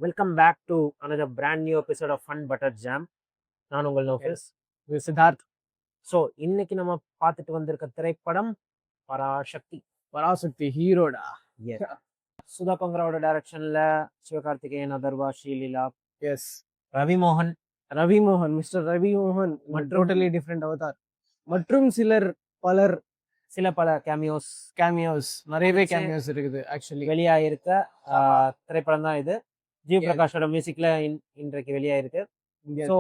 Welcome back to another brand new episode of Fun Butter Jam. நான் உங்கள் நோஃபிஸ் Siddharth. So இன்னைக்கு நம்ம பார்த்துட்டு வந்திருக்க திரைப்படம் பராசக்தி ஹீரோடா. சுதா கொங்கராவோட டைரக்ஷன்ல Sivakarthikeyan, Atharvaa, Sreeleela, yes, Ravi Mohan mister Ravi Mohan totally different avatar மற்றும் பல கேமியோஸ் நிறையவே கேமியோஸ் இருக்குது. ஆக்சுவலி வெளியாயிருக்க திரைப்படம் தான் இது. ஜிவ் பிரகாஷோட மியூசிக்ல இன்றைக்கு வெளியாயிருக்கு. ஸோ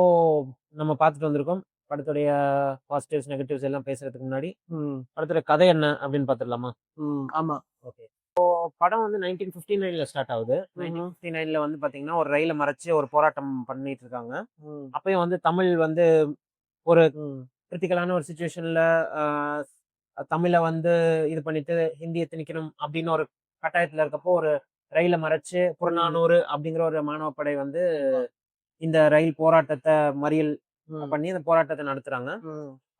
நம்ம பார்த்துட்டு வந்திருக்கோம். படத்துடைய பாசிட்டிவ்ஸ் நெகட்டிவ்ஸ் எல்லாம் பேசுறதுக்கு முன்னாடி படத்துடைய கதை என்ன அப்படின்னு பார்த்துடலாமா? ஆமா, ஓகே. ஸோ படம் வந்து 1959 ஸ்டார்ட் ஆகுது. 1959 வந்து பாத்தீங்கன்னா ஒரு ரயிலை மறைச்சு ஒரு போராட்டம் பண்ணிட்டு இருக்காங்க. அப்பயும் வந்து தமிழ் வந்து ஒரு கிரிட்டிக்கலான ஒரு சுச்சுவேஷன்ல தமிழை வந்து இது பண்ணிட்டு ஹிந்தியை திணிக்கணும் அப்படின்னு ஒரு கட்டாயத்துல இருக்கப்போ ஒரு ரயிலை மறைச்சு புறநானூறு அப்படிங்கிற ஒரு மாணவ படை வந்து இந்த ரயில் போராட்டத்தை மறியல் பண்ணி அந்த போராட்டத்தை நடத்துறாங்க.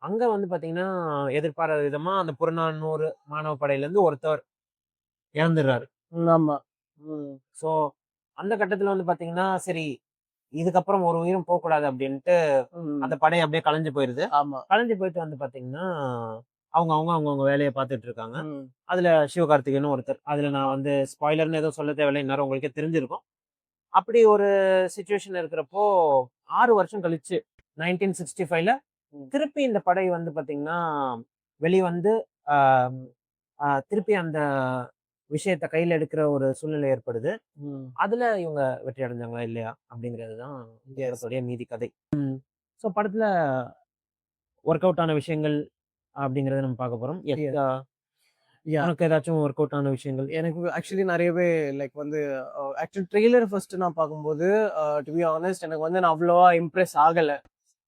அங்க வந்து பாத்தீங்கன்னா எதிர்பாராத விதமா அந்த புறநானூறு மாணவ படையில இருந்து ஒருத்தர் இறந்துடுறாரு. ஆமா. ஸோ அந்த கட்டத்துல வந்து பாத்தீங்கன்னா சரி இதுக்கப்புறம் ஒரு உயிரும் போகக்கூடாது அப்படின்ட்டு அந்த படை அப்படியே கலைஞ்சு போயிருது. கலைஞ்சு போயிட்டு வந்து பாத்தீங்கன்னா அவங்க வேலையை பார்த்துட்டு இருக்காங்க. அதுல சிவகார்த்திகேயன் ஒருத்தர். அதுல நான் வந்து ஸ்பாய்லர்னு எதுவும் சொல்ல தேவையில்லை, இன்னும் உங்களுக்கே தெரிஞ்சிருக்கும். அப்படி ஒரு சுச்சுவேஷன் இருக்கிறப்போ 6 வருஷம் கழிச்சு 1965ல திருப்பி இந்த படை வந்து பாத்தீங்கன்னா வெளிவந்து திருப்பி அந்த விஷயத்த கையில எடுக்கிற ஒரு சூழ்நிலை ஏற்படுது. அதுல இவங்க வெற்றி அடைஞ்சாங்களா இல்லையா அப்படிங்கிறது தான் இந்தியாவுடைய மீதி கதை. ஸோ படத்துல ஒர்க் அவுட் ஆன விஷயங்கள் அப்படிங்கறத நம்ம பார்க்க போறோம். எனக்கு ஏதாச்சும் ஒர்க் அவுட் ஆன விஷயங்கள்? எனக்கு ஆக்சுவலி நிறையவே லைக் வந்து ஆக்சுவலி ட்ரெய்லர் ஃபர்ஸ்ட் நான் பார்க்கும்போது டு பி ஆனஸ்ட் எனக்கு வந்து நான் அவ்வளோவா இம்ப்ரெஸ் ஆகலை.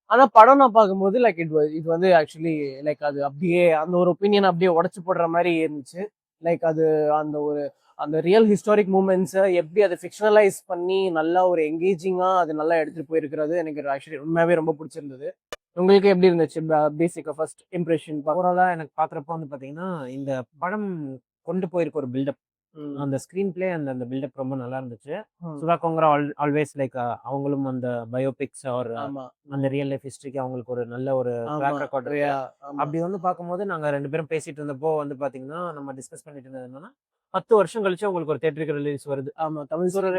ஆனால் படம் நான் பார்க்கும்போது லைக் இது வந்து ஆக்சுவலி லைக் அது அப்படியே அந்த ஒரு ஒப்பீனியன் அப்படியே உடச்சி போடுற மாதிரி இருந்துச்சு. லைக் அது அந்த ரியல் ஹிஸ்டாரிக் மூமெண்ட்ஸை எப்படி அதை ஃபிக்ஷனலைஸ் பண்ணி நல்லா ஒரு எங்கேஜிங்காக அது நல்லா எடுத்துகிட்டு போயிருக்கிறது எனக்கு ஆக்சுவலி உண்மையாகவே ரொம்ப பிடிச்சிருந்தது. உங்களுக்கு எப்படி இருந்துச்சு பேசிக்கா ஃபர்ஸ்ட் இம்ப்ரெஷன்? ஓவராலா எனக்கு பாக்குறப்ப வந்து பாத்தீங்கன்னா இந்த படம் கொண்டு போயிருக்க ஒரு பில்டப், அந்த ஸ்கிரீன் பிளே அந்த பில்டப் ரொம்ப நல்லா இருந்துச்சு. சுதா கொங்கரா ஆல்வேஸ் லைக் அவங்களும் அந்த பயோபிக்ஸ் ஆர் அந்த ரியல் லைஃப் ஹிஸ்டரிக்கு அவங்களுக்கு ஒரு நல்ல ஒரு ட்ராக் ரெக்கார்ட் இருக்கு. அப்படி வந்து பார்க்கும்போது நாங்க 2 பேரும் பேசிட்டு இருந்தப்போ வந்து பாத்தீங்கன்னா நம்ம டிஸ்கஸ் பண்ணிட்டு இருந்தது என்னன்னா 10 வருஷம் கழிச்சு உங்களுக்கு ஒரு தியேட்டருக்கு ரிலீஸ் வருது. ஆமா, தமிழ் சூரிய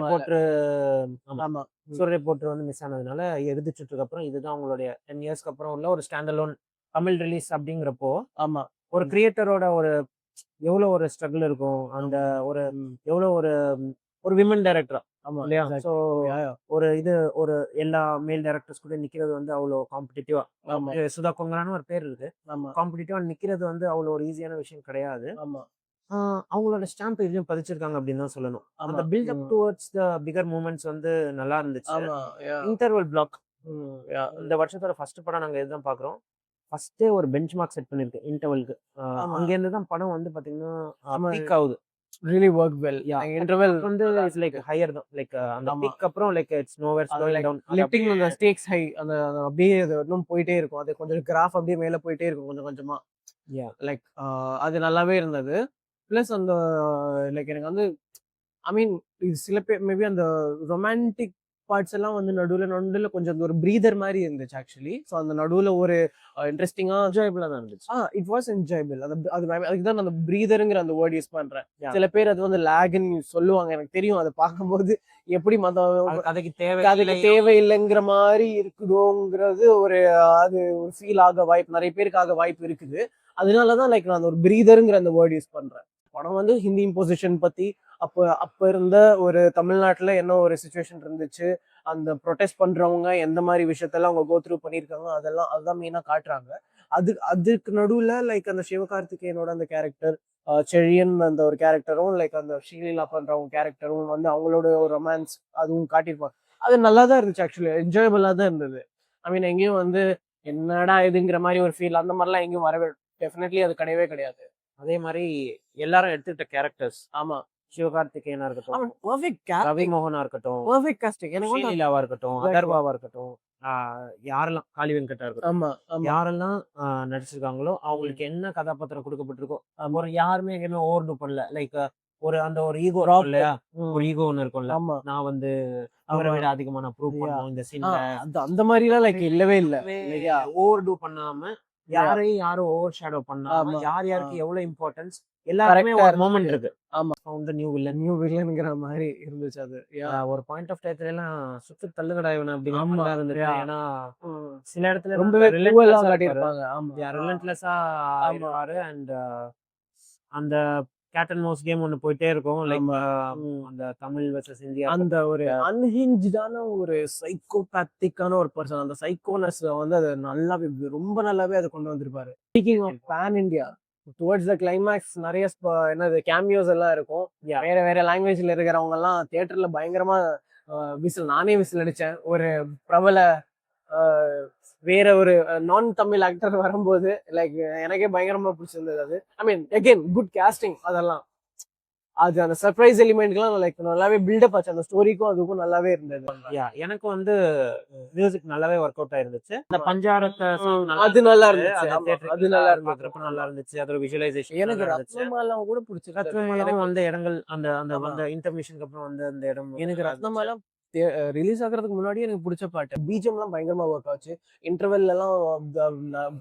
ரிப்போர்ட்டர் வந்து மிஸ் ஆனதுனால எழுதிச்சுட்டு அப்புறம் இதுதான் உங்களுடைய 10 இயர்ஸ்க்கு அப்புறம் உள்ள ஒரு ஸ்டாண்டலோன் தமிழ் ரிலீஸ் அப்படிங்கிறப்போ ஆமா ஒரு கிரியேட்டரோட ஒரு எவ்வளவு ஒரு ஸ்ட்ரகிள் இருக்கும், அந்த ஒரு எவ்வளவு ஒரு விமன் டைரக்டரா இல்லையா? ஸோ ஒரு எல்லா மேல் டைரக்டர்ஸ் கூட நிக்கிறது வந்து அவ்வளோ காம்படிட்டிவா, சுதா கொங்கரான்னு ஒரு பேர் இருக்கு, காம்படிட்டிவா நிக்கிறது வந்து அவ்வளோ ஒரு ஈஸியான விஷயம் கிடையாது. அவங்களோட ஸ்டாம்ப் இதுலயும் பதிச்சிருக்காங்க அப்படின்னு தான் சொல்லணும். அந்த buildup towards the bigger moments வந்து நல்லா இருந்துச்சு. இன்டர்வல் பிளாக் இந்த வருஷத்தோட ஃபர்ஸ்ட் படம் நாங்க இதுதான் பாக்குறோம். ஃபர்ஸ்டே ஒரு பெஞ்ச் மார்க் செட் பண்ணிருக்கு இன்டர்வலுக்கு. அங்க இருந்து தான் படம் வந்து பாத்தீங்கன்னா பீக் ஆகுது. really worked well. இன்டர்வல் வந்து இட்ஸ் லைக் ஹையர் தான், லைக் அந்த பீக் அப்புறம் like it's nowhere slowing down, lifting அந்த ஸ்டேக்ஸ் ஹை அந்த அப்படியே அது இன்னும் போயிட்டே இருக்கும். அது கொஞ்சம் கிராஃப் அப்படியே மேல போயிட்டே இருக்கும் கொஞ்சம் கொஞ்சமா. லைக் அது நல்லாவே இருந்தது. பிளஸ் அந்த லைக் எனக்கு வந்து ஐ மீன் இது சில பேர் மேபி அந்த ரொமான்டிக் பார்ட்ஸ் எல்லாம் வந்து நடுவில் கொஞ்சம் ஒரு பிரீதர் மாதிரி இருந்துச்சு ஆக்சுவலி. ஸோ அந்த நடுவில் ஒரு இன்ட்ரெஸ்டிங்காக என்ஜாயபிளாக தான் இருந்துச்சு. It was enjoyable. அதுக்கு தான் அந்த பிரீதருங்கிற அந்த வேர்ட் யூஸ் பண்றேன். சில பேர் அது வந்து லேக்னு சொல்லுவாங்க, எனக்கு தெரியும். அதை பார்க்கும்போது எப்படி அதுக்கு தேவையில்லைங்கிற மாதிரி இருக்குதோங்கிறது ஒரு அது ஒரு ஃபீல் ஆக வாய்ப்பு நிறைய பேருக்காக வாய்ப்பு இருக்குது. அதனாலதான் லைக் நான் ஒரு பிரீதருங்கிற அந்த வேர்ட் யூஸ் பண்றேன். படம் வந்து ஹிந்தி இம்போசிஷன் பத்தி அப்ப இருந்த ஒரு தமிழ்நாட்டுல என்ன ஒரு சுச்சுவேஷன் இருந்துச்சு, அந்த ப்ரொடெஸ்ட் பண்றவங்க எந்த மாதிரி விஷயத்தெல்லாம் அவங்க கோ த்ரூ பண்ணியிருக்காங்க, அதுதான் மெயினா காட்டுறாங்க. அதுக்கு நடுவுல லைக் அந்த சிவகார்த்திகேயனோட அந்த கேரக்டர், செழியன் அந்த ஒரு கேரக்டரும், லைக் அந்த ஸ்ரீலீலா பண்றவங்க கேரக்டரும் வந்து அவங்களோட ஒரு ரொமான்ஸ் அதுவும் காட்டியிருப்பாங்க. அது நல்லா தான் இருந்துச்சு ஆக்சுவலி, என்ஜாயபிளா தான் இருந்தது. ஐ மீன் எங்கேயும் வந்து என்னடா இதுங்கிற மாதிரி ஒரு ஃபீல் அந்த மாதிரிலாம் எங்கேயும் வரவே டெஃபினெட்லி அது கிடையவே கிடையாது. அதே மாதிரி எல்லாரும் எடுத்துக்கிட்ட கேரக்டர்ஸ், ஆமா, சிவகார்த்திகேயனா இருக்கட்டும், ரவிமோகனா இருக்கட்டும், பெர்ஃபெக்ட் காஸ்டிங், ஸ்ரீலீலாவா இருக்கட்டும், அதர்வாவா இருக்கட்டும், யாரெல்லாம் காளி வெங்கட்டா இருக்கட்டும், யாரெல்லாம் நடிச்சிருக்காங்களோ அவங்களுக்கு என்ன கதாபாத்திரம் கொடுக்கப்பட்டிருக்கோ ஒரு யாருமே எங்கேயுமே ஓவர் டூ பண்ணல. லைக் அந்த ஒரு ஈகோ Drop. இல்லையா, ம். ஒரு ஈகோ ஒண்ணு இருக்கும்ல, ஆமா நான் வந்து இவரை ஆமா விட அதிகமா நான் ப்ரூவ் Yeah. பண்ணணும் இந்த சீன்ல. அந்த மாதிரிலாம் லைக் இல்லவே இல்ல இல்லையா ஓவர் டூ பண்ணாம, யாரையும் யாரும் ஓவர் ஷேடோ பண்ணாம, ஆமா யார் ஆ. யாருக்கு எவ்வளவு இம்பார்ட்டன்ஸ் எல்லாருக்குமே கரெக்டா ஒரு மொமெண்ட் இருந்துச்சு இருக்கு. ஆமா found the new villain. New வில்லன்ங்கிற மாதிரி இருந்துச்சு அது ஒரு பாயிண்ட் ஆஃப் டயத்துல எல்லாம் சுத்து தள்ளுகடா இவன் அப்படிங்கிற ஆமா மாதிரி தான் இருந்துச்சு. Yeah. ஏன்னா ம். சில இடத்துல ரொம்பவே ரிலன்ட்லெஸ்ஸா cruel-ஆ இருப்பாரு. காட்டியிருப்பாங்க ஆமா ரிலன்ட்லெஸ்ஸா ஆமா இருப்பாரு. அண்ட் அந்த கேட் அண்ட் மவுஸ் கேம் ஒண்ணு போயிட்டே இருக்கும். லைக் ஆமா ம். அந்த தமிழ் வெர்சஸ் இந்தியா. அந்த ஒரு அன்ஹிஞ்சான ஒரு சைக்கோபேத்திக்கான ஒரு பர்சன் அந்த சைக்கோனஸ் வந்து அது நல்லாவே ரொம்ப நல்லாவே அதை கொண்டு வந்திருப்பாரு speaking of pan India towards the climax நிறைய என்னது கேமியோஸ் எல்லாம் இருக்கும் வேற வேற லாங்குவேஜ்ல இருக்கிறவங்க எல்லாம் தியேட்டர்ல பயங்கரமா விசில் நானே விசில் அடிச்சேன் ஒரு பிரபல வேற ஒரு நான் தமிழ் ஆக்டர் வரும்போது லைக் எனக்கே பயங்கரமா பிடிச்சிருந்தது அது ஐ மீன் அகெயின் குட் கேஸ்டிங் அதெல்லாம் அது அந்த சர்ப்ரைஸ் எலிமெண்ட்லாம் லைக் நல்லாவே பில்டப் ஆச்சு அந்த ஸ்டோரிக்கும் அதுக்கும் நல்லாவே இருந்தது எனக்கு வந்து மியூசிக் நல்லாவே ஒர்க் அவுட் ஆயிருந்துச்சு. அந்த பஞ்சாரத்தை அது நல்லா இருந்துச்சு அது நல்லா பாக்குறப்ப நல்லா இருந்துச்சு. அதோட விஷுவலைசேஷன் எனக்கு ரத்னமாலாம் கூட பிடிச்சிருக்கு ரத்னமாலும் வந்த இடங்கள் அந்த அந்த வந்த இன்டர்மிஷனுக்கு அப்புறம் வந்து அந்த இடம் எனக்கு ரத்னமாலாம் ரிலீஸ் ஆகுறதுக்கு முன்னாடி எனக்கு பிடிச்ச பாட்டு பிஜிஎம்லாம் பயங்கரமா ஒர்க் ஆச்சு இன்டர்வெல் எல்லாம்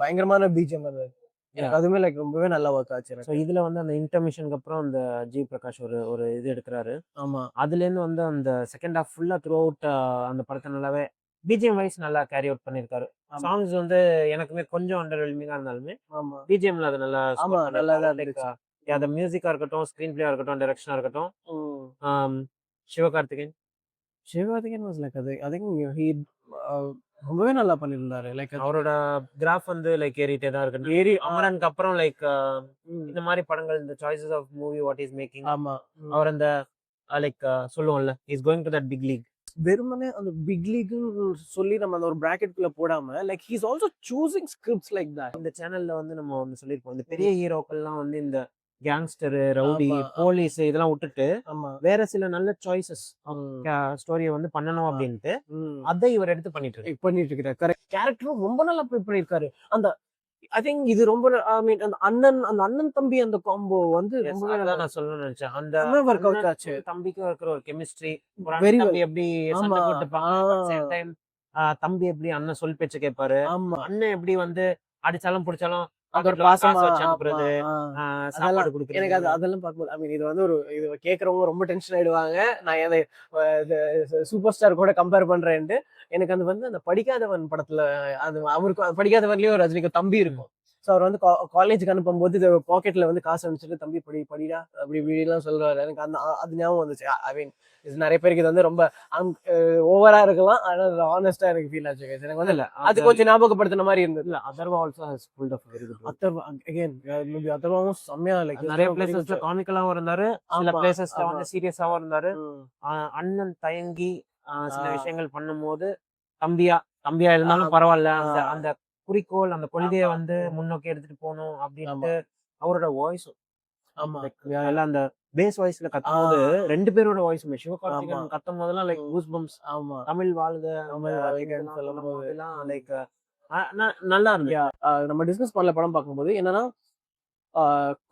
பயங்கரமான பிஜிஎம் அது அதுவுமே லைக் ரொம்பவே நல்லா ஒர்க் ஆச்சு. ஸோ இதுல வந்து அந்த இன்டர்மிஷனுக்கு அப்புறம் அந்த ஜி பிரகாஷ் ஒரு ஒரு இது எடுக்கிறாரு. ஆமா அதுல இருந்து வந்து அந்த செகண்ட் ஹாஃப் ஃபுல்லா த்ரூ அவுட் அந்த படத்தை நல்லாவே பிஜிஎம் வைஸ் நல்லா கேரி அவுட் பண்ணிருக்காரு. சாங்ஸ் வந்து எனக்குமே கொஞ்சம் அண்டர்வெல்மிங்கா இருந்தாலுமே பிஜிஎம்ல அது நல்லா நல்லா இருந்துச்சு. அந்த மியூசிக்கா இருக்கட்டும், ஸ்கிரீன் பிளேயா இருக்கட்டும், டைரக்ஷனா இருக்கட்டும். சிவகார்த்திகேயன் வாஸ் லைக் அது ஐ திங்க் ஹி ரொம்பவே நல்லா பண்ணியிருந்தாரு லைக் அவரோட கிராஃப் வந்து லைக் ஏறிட்டே தான் இருக்கு. அமரனுக்கு அப்புறம் லைக் இந்த மாதிரி படங்கள் இந்த choices of movie what is making ஆமா அவர் அந்த லைக் சொல்லுவோம்ல is going to that big league. வெறுமனே அந்த பிக் லீக்னு சொல்லி நம்ம அந்த ஒரு பிராக்கெட்குள்ள போடாம like he is also choosing scripts like that. இந்த சேனல்ல வந்து நம்ம ஒன்று சொல்லியிருப்போம், இந்த பெரிய ஹீரோக்கள்லாம் வந்து இந்த கேங்ஸ்டர், ரவுடி, போலீஸ் இதெல்லாம் விட்டுட்டு வேற சில நல்ல சாய்ஸஸ் ஸ்டோரியை வந்து பண்ணணும் அப்படின்ட்டு அதை இவர் எடுத்து பண்ணிட்டு இருக்கிறார். கரெக்ட் கேரக்டரும் ரொம்ப நல்லா ப்ளே பண்ணியிருக்காரு. அந்த ஐ திங்க் இது ரொம்ப ஐ மீன் அந்த அண்ணன் தம்பி அந்த காம்போ வந்து ரொம்பவே நல்லா நான் சொல்லணும்னு நினைச்சேன். அந்த ஒர்க் அவுட் ஆச்சு. தம்பிக்கும் இருக்கிற ஒரு கெமிஸ்ட்ரி தம்பி எப்படி சண்டை போட்டுப்பாங்க, தம்பி எப்படி அண்ணன் சொல் பேச்சு கேட்பாரு, அண்ணன் எப்படி வந்து அடிச்சாலும் பிடிச்சாலும் எனக்கு அதெல்லாம் பார்க்கும்போது ஐ மீன் இது வந்து ஒரு இது கேட்கறவங்க ரொம்ப டென்ஷன் ஆயிடுவாங்க. நான் அதை சூப்பர் ஸ்டார் கூட கம்பேர் பண்றேன்ட்டு எனக்கு அது வந்து அந்த படிக்காதவன் படத்துல அது அவருக்கு படிக்காதவன்லயும் ஒரு ரஜினிக்கு தம்பி இருக்கும். ஸோ அவர் வந்து காலேஜுக்கு அனுப்பும்போது பாக்கெட்ல வந்து காசு அனுப்பிச்சிட்டு தம்பி படிடா அப்படி இப்படிலாம் சொல்றாரு. எனக்கு அந்த அது ஞாபகம் வந்துச்சு. ஐ மீன் இது நிறைய பேருக்கு இது வந்து ரொம்ப ஓவரா இருக்கலாம், ஆனால் ஆனஸ்டா எனக்கு ஃபீல் ஆச்சு. எனக்கு வந்து அது கொஞ்சம் ஞாபகப்படுத்தின மாதிரி இருந்தது. இல்ல Atharvaa also has pulled off very good. Atharvaa again அதர்வாவும் செம்மையா லைக் நிறைய பிளேசஸ்ல காமிக்கலாவும் இருந்தாரு, சில பிளேசஸ்ல வந்து சீரியஸாவும் இருந்தாரு. அண்ணன் தயங்கி சில விஷயங்கள் பண்ணும்போது தம்பியா இருந்தாலும் பரவாயில்ல, அந்த குறிக்கோள் அந்த கொள்கையை வந்து முன்னோக்கி எடுத்துட்டு போகணும் அப்படின்ட்டு அவரோட வாய்ஸும் எல்லாம் அந்த பேஸ் வாய்ஸ்ல கத்தும்போது ரெண்டு பேரோட வாய்ஸுமே சிவகார்த்திகேயன் கத்தும் போதெல்லாம் லைக் கூஸ் பம்ப்ஸ். தமிழ் வாழ்க எல்லாம் லைக் நல்லா இருக்கு. நம்ம டிஸ்கஸ் பண்ணல படம் பார்க்கும்போது என்னன்னா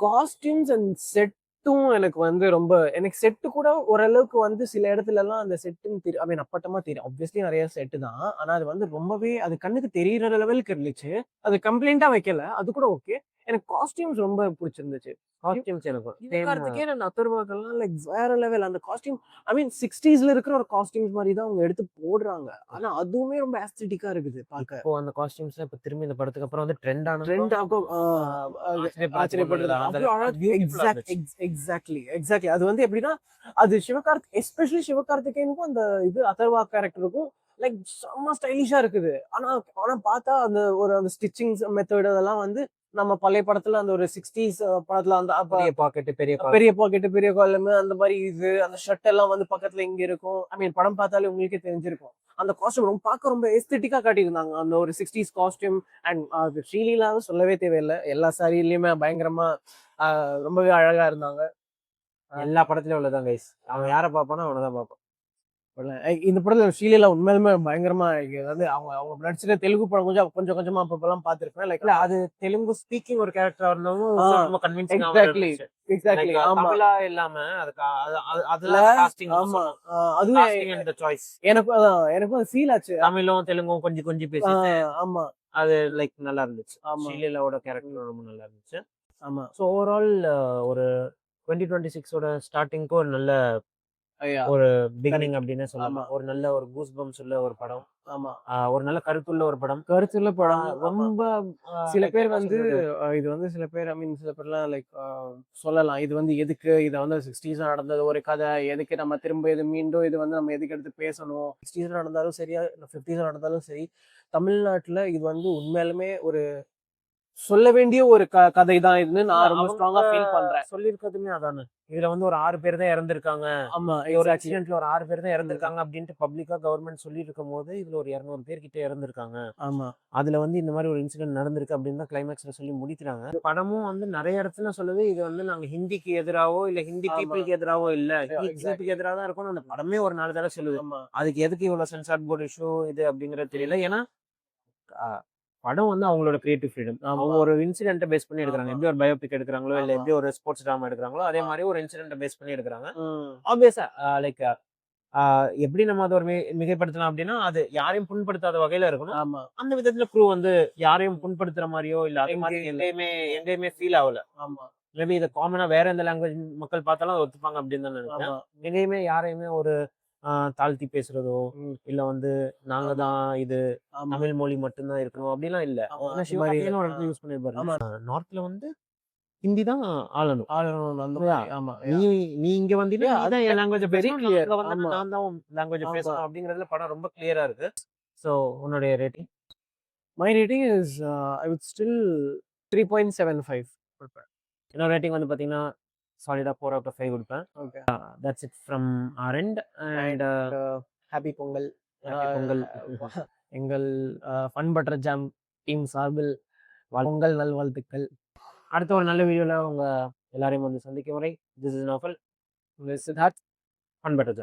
காஸ்டியூம்ஸ் அண்ட் செட்டும் எனக்கு வந்து ரொம்ப எனக்கு செட்டு கூட ஓரளவுக்கு வந்து சில இடத்துல எல்லாம் அந்த செட்டுன்னு தெரியும். ஐ மீன் அப்பட்டமா தெரியும், ஆப்வியஸ்லி நிறைய செட்டு தான், ஆனா அது வந்து ரொம்பவே அது கண்ணுக்கு தெரியற லெவலுக்கு இருந்துச்சு. அது கம்ப்ளைண்டா வைக்கல, அது கூட ஓகே. எனக்கு காஸ்டியூம்ஸ் ரொம்ப பிடிச்சிருந்துச்சு. காஸ்டியூம்ஸ் எனக்கு அத்தர்வாக்கெல்லாம் லைக் வேற லெவல் அந்த காஸ்டியூம். ஐ மீன் 60s இருக்கிற ஒரு காஸ்டியூம்ஸ் மாதிரி தான் அவங்க எடுத்து போடுறாங்க, ஆனா அதுவுமே ரொம்ப ஆஸ்தெட்டிக்கா இருக்குது பார்க்க. இப்போ அந்த காஸ்டியூம்ஸ் இப்ப திரும்பி இந்த படத்துக்கு அப்புறம் வந்து ட்ரெண்ட் எக்ஸாக்ட்லி அது வந்து எப்படின்னா அது எஸ்பெஷலி சிவகார்த்திகேயனுக்கும் அந்த இது அதர்வா கேரக்டருக்கும் லைக் செம்ம ஸ்டைலிஷா இருக்குது. ஆனா பார்த்தா அந்த ஒரு அந்த ஸ்டிச்சிங் மெத்தட் அதெல்லாம் வந்து நம்ம பழைய படத்துல அந்த ஒரு 60s படத்துல அந்த பெரிய பாக்கெட் பெரிய காலமு அந்த மாதிரி இது அந்த ஷர்ட் எல்லாம் வந்து பக்கத்துல இங்க இருக்கும். ஐ மீன் படம் பார்த்தாலே உங்களுக்கே தெரிஞ்சிருக்கும் அந்த காஸ்டியூம் ரொம்ப பார்க்க ரொம்ப எஸ்தெட்டிக்கா காட்டியிருந்தாங்க. அந்த ஒரு 60s காஸ்டியூம் அண்ட் அது ஸ்ரீலீலாவும் சொல்லவே தேவையில்லை, எல்லா சாரியிலயுமே பயங்கரமா ரொம்பவே அழகா இருந்தாங்க. எல்லா படத்துலயும் உள்ளதான் கைஸ், அவன் யாரை பார்ப்பானோ அவனதான் பார்ப்பான். இந்த படத்துல ஸ்ரீலீலா உண்மையிலுமே பயங்கரமா அதாவது அவங்க அவங்க நடிச்சிருக்க தெலுங்கு படம் கொஞ்சம் கொஞ்சமா அப்பப்பெல்லாம் பார்த்திருப்பேன். லைக் இல்ல அது தெலுங்கு ஸ்பீக்கிங் ஒரு கேரக்டரா இருந்தாலும் ஆ, ரொம்ப கன்வின்சிங்கா எக்ஸாக்ட்லி லைக் ஆமா. தமிழா இல்லாம அதுக்கு இல்ல, அதெல்லாம் காஸ்டிங் ஆமா. அதுவே காஸ்டிங் அண்ட் சாய்ஸ் எனக்கும் அது ஃபீல் ஆச்சு. தமிழும் தெலுங்கும் கொஞ்சம் கொஞ்சம் ஆ, பேசிட்டு ஆமா அது லைக் நல்லா இருந்துச்சு. ஆமா ஸ்ரீலீலாவோட கேரக்டர் ரொம்ப நல்லா இருந்துச்சு. ஆமா. ஸோ ஓவரால் ஒரு 2026ஓட ஸ்டார்டிங்க்கு ஒரு நல்ல ஐயா, ஒரு பிகினிங் கரெக்ட். அப்படின்னே ஆமா சொல்லலாம். ஒரு நல்ல ஒரு கூஸ் பம்ப்ஸ் உள்ள ஒரு படம். ஆமா. ஒரு நல்ல கருத்துள்ள ஒரு படம். கருத்துள்ள படம். ஆமா. ரொம்ப சில லைக் பேர் என்ன வந்து சொல்றது? இது வந்து சில பேர் ஐ மீன் சில பேர்லாம் லைக் சொல்லலாம். இது வந்து எதுக்கு இத வந்து 60ஸ்ல நடந்தது ஒரு கதை. எதுக்கு நம்ம திரும்ப இது மீண்டும் இது வந்து நம்ம எதுக்கு எடுத்து பேசணும்? 60ஸ்ல நடந்தாலும் சரியா, இல்ல 50ஸ்ல நடந்தாலும் சரி, தமிழ்நாட்டுல இது வந்து உண்மையாலுமே ஒரு சொல்ல வேண்டிய ஒரு கதை தான் இதுன்னு நான் ரொம்ப அவங்க ஸ்ட்ராங்கா ஃபீல் பண்றேன். சொல்லியிருக்கிறதுமே அதானே. இதுல வந்து ஒரு 6 பேர் தான் இறந்திருக்காங்க. ஆமா, ஒரு எக்ஸாக்ட்லி. ஆக்சிடென்ட்ல ஒரு 6 பேர் தான் இறந்திருக்காங்க அப்படின்ட்டு பப்ளிக்கா கவர்மெண்ட் சொல்லிட்டு இருக்கும்போது, இதுல ஒரு 200 பேர் கிட்ட இறந்திருக்காங்க. ஆமா, அதுல வந்து இந்த மாதிரி ஒரு இன்சிடென்ட் நடந்திருக்கு அப்படின்னு தான் கிளைமேக்ஸ்ல சொல்லி முடிக்கிறாங்க. படமும் வந்து நிறைய இடத்துல சொல்லுது இது வந்து நாங்க ஹிந்திக்கு எதிராவோ இல்ல ஹிந்தி ஆமா. பீப்புளுக்கு எதிராவோ இல்ல ஹிந்தி எக்ஸாக்ட்லி. பீப்புளுக்கு எதிராக தான் இருக்கும்னு அந்த படமே ஒரு 4 தடவை சொல்லுது. ஆமா, அதுக்கு எதுக்கு இவ்வளவு சென்சார் போர்டு இஷ்யூ இது அப்படிங்கறது தெரியல. ஏன்னா படம் வந்து அவங்களோட கிரியேட்டிவ் ஃப்ரீடம். அவங்க ஆமா, ஒரு இன்சிடென்ட்டை பேஸ் பண்ணி எடுக்கிறாங்க. ஆமா, எப்படி ஒரு பயோபிக் எடுக்கிறாங்களோ, இல்ல ஆமா. எப்படி ஒரு ஸ்போர்ட்ஸ் டிராமா எடுக்கிறாங்களோ, அதே மாதிரி ஒரு இன்சிடென்ட்டை பேஸ் பண்ணி எடுக்கிறாங்க. ம். ஆப்வியஸா லைக் எப்படி நம்ம அதை ஒரு மிகைப்படுத்தலாம் அப்படின்னா, அது யாரையும் புண்படுத்தாத வகையில இருக்கணும். ஆமா. அந்த விதத்துல க்ரூ வந்து யாரையும் புண்படுத்துற மாதிரியோ, இல்ல அது மாதிரி எங்கேயும் இல்ல. எங்கேயுமே ஃபீல் ஆகல. ஆமா, மேபி இதை காமனா வேற எந்த லாங்குவேஜ் மக்கள் பார்த்தாலும் அதை ஒத்துப்பாங்க அப்படின்னு தான் நினைக்கிறேன். ஆமா. எங்கேயுமே யாரையுமே ஒரு தாழ்த்தி பேசுறதோ, ம். இல்ல வந்து நாங்க ஆமா, தான் இது ஆமா, தமிழ் மொழி மட்டும்தான் இருக்கணும் அப்படிலாம் இல்ல. ஆமா. ஏன்னா அந்த மாரி சிவகார்த்திகேயன் ஒரு இடத்துல யூஸ் பண்ணிருப்பாரு. ஆமா. நார்த்ல வந்து ஹிந்தி தான் ஆளணும். ஆளணும் அந்த இல்லையா? மாரி. ஆமா. நீ நீ இங்க வந்தீன்னா நீ தான் என் லாங்குவேஜ வெரி பேசணும். கிளியர். அங்க வந்தா ஆமா, நான் தான் உன் லாங்குவேஜ ஆமா. பேசணும் அப்படிங்கிறதுல படம் ரொம்ப கிளியரா இருக்கு. சோ உன்னுடைய rating? My rating is I would still 3.75 குடுப்பேன். என்னோட ரேட்டிங் வந்து பாத்தீங்கன்னா சாலிடா 4 அவுட் ஆஃப் 5 கொடுப்பேன். Okay. That's it from our end and happy Pongal. Happy Pongal. எங்கள் ஃபன் பட்டர் ஜாம் டீம் சார்பில் பொங்கல் நல்வாழ்த்துக்கள். அடுத்த ஒரு நல்ல வீடியோல உங்க எல்லாரையும் வந்து சந்திக்கும் வரை this is Naufal. Siddharth. Fun better